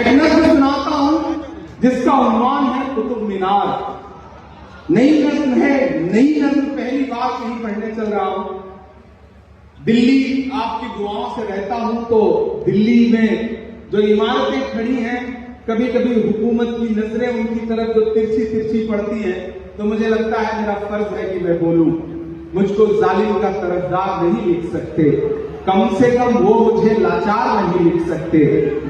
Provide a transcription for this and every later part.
मैं एक नज्म सुनाता हूं जिसका उन्वान है कुतुब मीनार। नई नज्म है, नई नज्म पहली बार कहीं पढ़ने चल रहा हूं। दिल्ली आपकी दुआओं से रहता हूं तो दिल्ली में जो इमारतें खड़ी हैं, कभी कभी हुकूमत की नजरें उनकी तरफ जो तिरछी तिरछी पड़ती हैं, तो मुझे लगता है मेरा फर्ज है कि मैं बोलूं। मुझको जालिम का तरफदार नहीं लिख सकते, कम से कम वो मुझे लाचार नहीं लिख सकते।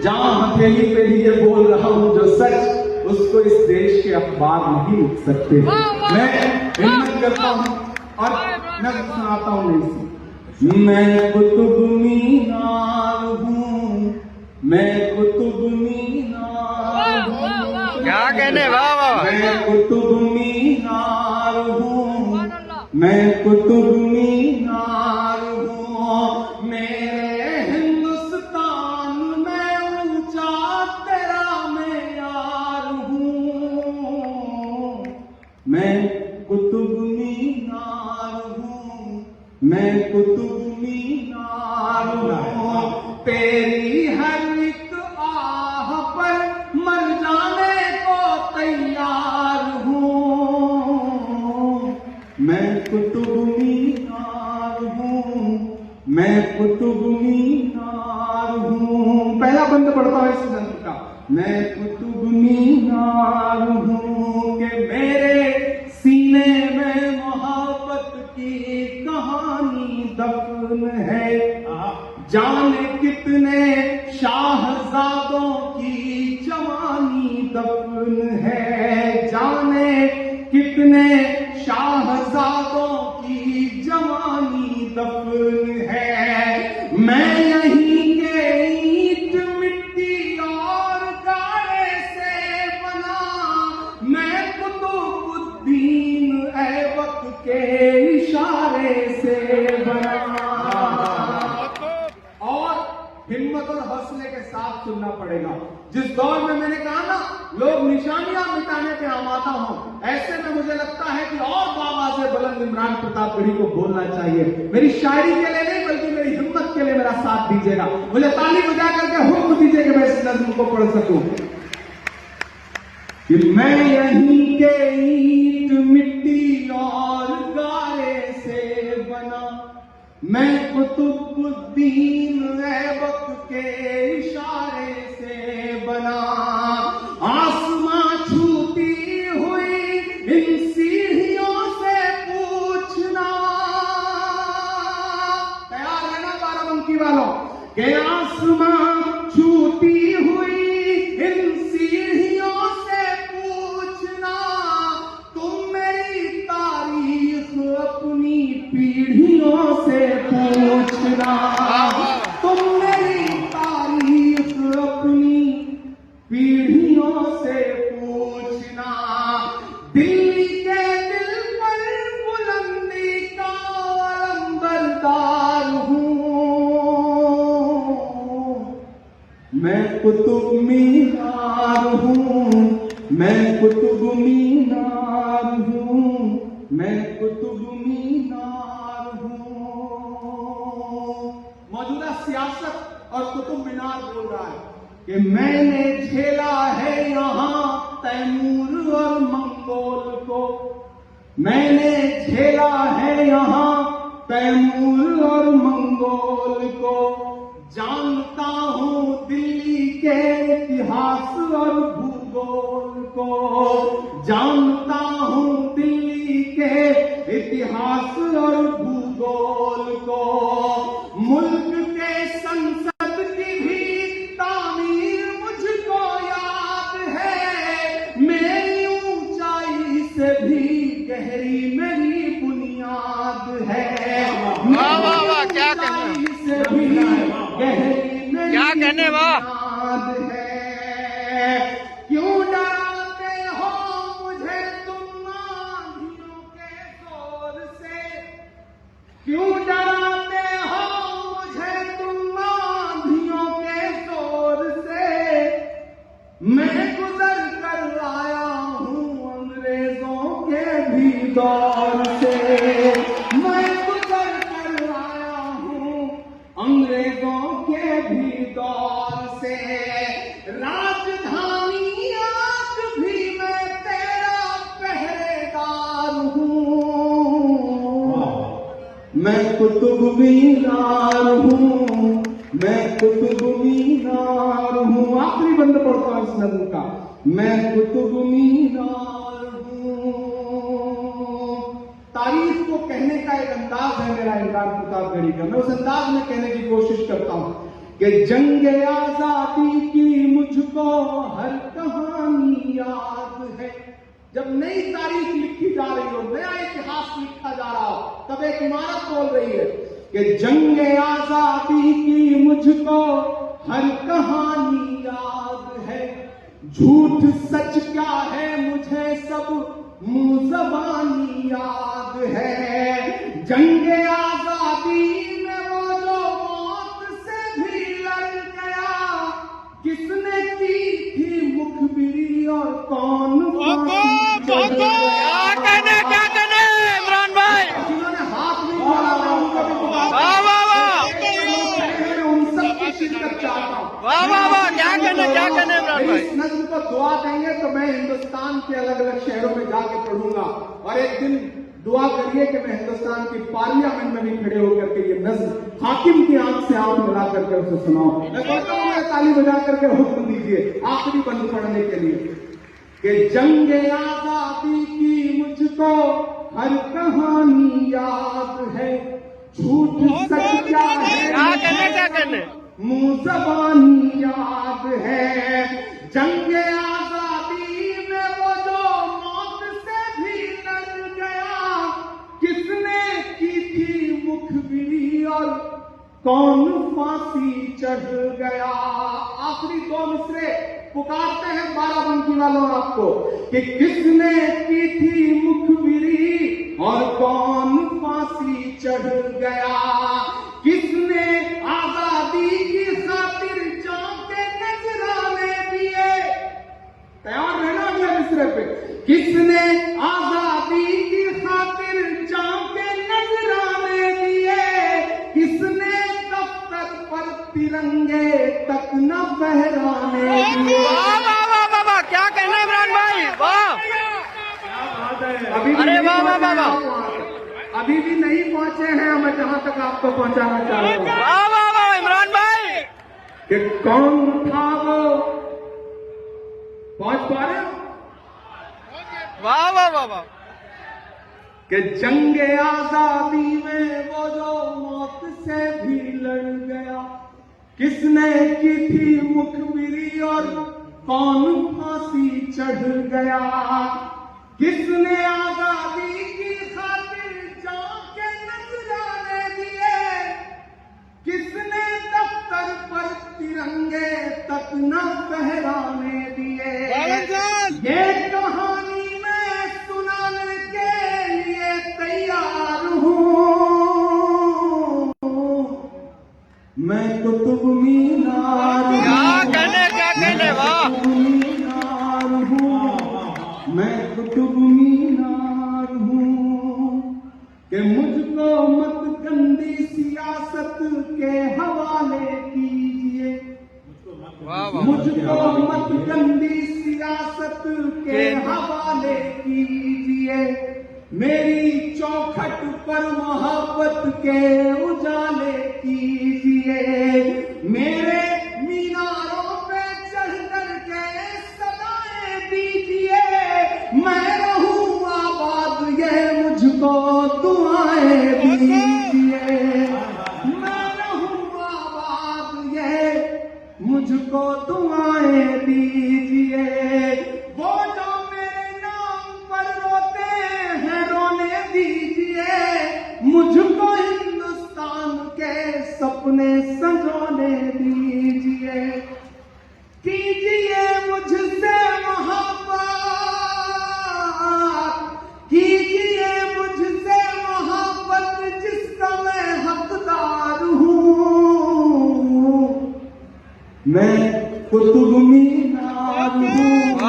जहां हथेली पे भी ये बोल रहा हूं जो सच, उसको इस देश के अखबार नहीं लिख सकते। मैं हिम्मत करता हूं और मैं सुनाता हूं नहीं सी। मैं कुतुब मीनार हूं, मैं कुतुब मीनार हूं। क्या कहने, वाह वाह। मैं कुतुब मीनार हूं, मैं कुतुब मीनार हूं। मेरे हिंदुस्तान में ऊंचा तेरा मेयार हूं। मैं कुतुब मीनार हूं, मैं कुतुब मीनार हूं। तेरी हर एक आह पर मर जाने को तैयार हूं। मैं कुतुब मीनार हूं, मैं कुतुब मीनार हूं। पहला बंद पढ़ता हूं इस जन्म का। मैं कुतुब मीनार हूं कि मेरे सीने में मोहब्बत की कहानी दफन है। जाने कितने शाहजादों की जवानी दफन है, जाने कितने शाहजादों की जवानी दफन है। मैं यहीं के ईंट मिट्टी और गारे से बना, मैं कुतुबुद्दीन ऐबक के इशारे से बना। और हिम्मत और हौसले के साथ सुनना पड़ेगा। जिस दौर में मैंने कहा ना लोग निशानियां मिटाने पे आमादा हों, ऐसे में मुझे लगता है कि और बाबा से बुलंद इमरान प्रतापगढ़ी को बोलना चाहिए। मेरी शायरी के लिए नहीं बल्कि मेरी हिम्मत के लिए मेरा साथ दीजिएगा। मुझे ताली बजा करके हुक्म दीजिए कि मैं इस नज्म को पढ़ सकूं। कि मैं यहीं के ईंट मिट्टी और गारे से बना, मैं कुतुबुद्दीन ऐबक के इशारे से बना। आसमां छूती हुई इन सीढ़ियों से पूछना, तैयार है ना बाराबंकी वालों? के आसमां छूती हुई इन सीढ़ियों से पूछना, तुम मेरी तारीख अपनी पीढ़ियों से पूछना। तुम मेरी तारीख अपनी पीढ़ियों से पूछना। दिल्ली के दिल पर बुलंदी का अलंबरदार हूं, मैं कुतुब मीनार हूं, मैं कुतुब मीनार हूं, मैं कुतुब मीनार हूं। मौजूदा सियासत और कुतुब मीनार बोल रहा है कि मैंने झेला है यहां तैमूर और मंगोल को, मैंने झेला है यहां तैमूर और मंगोल को। जानता हूं दिल्ली के इतिहास और भूगोल को, जानता हूं दिल्ली के इतिहास और भूगोल को। मुल्क के संसद की भी तामीर मुझको याद है, मेरी ऊंचाई से भी गहरी मेरी बुनियाद है। वाह वाह वाह, क्या कहने, से भी गहरी मेरी क्या कहने, वाह। बुनियाद है। क्यों डराते हो मुझे तुम आंधियों के जोर से, क्यों मैं कुतुब मीनार हूँ, मैं कुतुब मीनार हूँ। आखिरी बंद पढ़ता हूँ इस नज़्म का। मैं कुतुब मीनार हूँ। तारीफ को कहने का एक अंदाज है मेरा इमरान प्रतापगढ़ी का। मैं उस अंदाज में कहने की कोशिश करता हूँ कि जंगे आजादी की मुझको हर कहानी याद है। जब नई तारीख लिखी जा रही हो, नया इतिहास लिखा जा रहा हो, तब एक इमारत बोल रही है कि जंगे आजादी की मुझको हर कहानी याद है। झूठ सच क्या है मुझे सब मुंह ज़बानी याद है। जंगे आजादी में वो जो मौत से भी लड़ गया, किसने की थी मुखबिरी और कौन क्या कहने इमरान भाई? जिन्होंने हाथ नहीं जोड़ा था उनका भी वाह वाह वाह उन सब की शिरकत चाहता हूँ। वाह वाह वाह, क्या कहने इमरान भाई? इस नज़्म को दुआ देंगे तो मैं हिंदुस्तान के अलग अलग शहरों में जाके पढ़ूंगा, और एक दिन दुआ करिए कि मैं हिंदुस्तान की पार्लियामेंट में भी खड़े होकर के ये नज़्म हाकिम की आंख से आंख मिला करके उसे सुनाऊं। मैं कहता हूं मैं ताली बजा करके हुक्म दीजिए आखिरी बंद पढ़ने के लिए कि जंगे आजादी की मुझको हर कहानी याद है। झूठ सच क्या है क्या कहने मुंह ज़बानी याद है। जंगे आजादी में वो जो मौत से भी लड़ गया, किसने की थी मुखबिरी और कौन फांसी चढ़ गया। आखिरी दो मिसरे पुकारते हैं बाराबंकी वालों आपको कि किसने की थी मुखबिरी और कौन फांसी चढ़ गया। किसने आजादी की खातिर जान के नजराने दिए। तैयार रहना अगले मिसरे पे। किसने आजादी की खातिर जान के नजराने दिए। किसने दफ्तर पर तिरंगे तक न फहराने दिए। वाह वाह वाह वाह वाह, क्या कहने इमरान भाई? वाह, अभी अरे वाह वाह वाह वाह, अभी भी नहीं पहुंचे हैं मैं जहां तक आपको पहुंचाना चाह रहा हूं वाह वाह वाह इमरान भाई। कि कौन था वो। पहुंच पा रहे हो? वाह वाह वाह वाह, कि जंगे आजादी में वो जो मौत से भी लड़ गया, किसने की थी मुखबिरी और कौन फांसी चढ़ गया। किसने आजादी की खातिर जान के नजराने दिए। किसने दफ्तर पर तिरंगे तक न फहराने दिए। ये कहानी मैं सुनाने के लिए तैयार हूँ। मैं कुतुब मीनार क्या कहने वाह, मीनार हूँ। मैं कुतुब मीनार हूँ कि मुझको मत गंदी सियासत के हवाले कीजिए। वाह वाह, मुझको मत गंदी सियासत के हवाले कीजिए। मेरी चौखट पर मोहब्बत के उजाले कीजिए। मेरे मीनारों पे चढ़ कर के सदाएं दीजिए। मैं रहूं आबाद ये मुझको दुआएं दीजिए। मैं रहूं आबाद ये मुझको दुआएं दीजिए। वो जो मेरे नाम पर रोते हैं रोने दीजिए। मुझको हिंदुस्तान के सपने संजोने दीजिए। कीजिए मुझसे मोहब्बत, कीजिए मुझसे मोहब्बत जिसका मैं हकदार हूँ। मैं कुतुब मीनार हूँ।